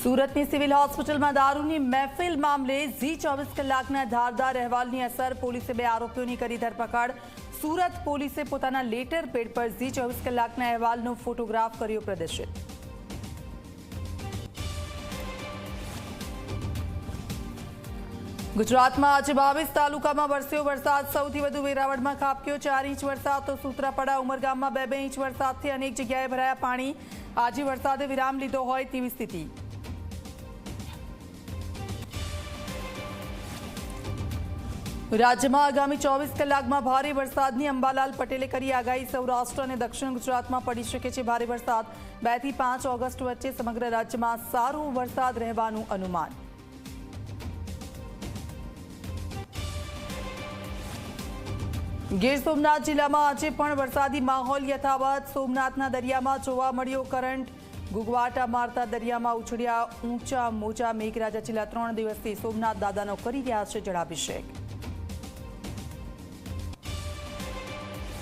સુરતની સિવિલ હોસ્પિટલમાં દારૂની મહેફિલ મામલે ઝી 24 કલાકના ધારદાર અહેવાલની અસર પોલીસે બે આરોપીઓની કરી ધરપકડ। સુરત પોલીસે પોતાના લેટર પેડ પર ઝી 24 કલાકના અહેવાલનો ફોટોગ્રાફ કર્યો પ્રદર્શિત। ગુજરાતમાં આજે 22 તાલુકામાં વરસ્યો વરસાદ। સૌથી વધુ વેરાવળમાં ખાબક્યો 4 ઇંચ વરસાદ, તો સૂત્રાપાડા ઉમરગામમાં 2 ઇંચ વરસાદથી અનેક જગ્યાએ ભરાયા પાણી। આજે વરસાદે વિરામ લીધો હોય તેવી સ્થિતિ। રાજ્યમાં આગામી 24 કલાકમાં ભારે વરસાદની અંબાલાલ પટેલે કરી આગાહી। સૌરાષ્ટ્ર અને દક્ષિણ ગુજરાતમાં પડી શકે છે ભારે વરસાદ। 2 થી 5 ઓગસ્ટ વચ્ચે સમગ્ર રાજ્યમાં સારો વરસાદ રહેવાનું અનુમાન। ગીર સોમનાથ જિલ્લામાં આજે પણ વરસાદી માહોલ યથાવત। સોમનાથના દરિયામાં જોવા મળ્યો કરંટ, ગુગવાટા મારતા દરિયામાં ઉછળ્યા ઊંચા મોજા। મેઘરાજા છેલ્લા 3 દિવસથી સોમનાથ દાદાનો કરી રહ્યા છે જળાભિષેક।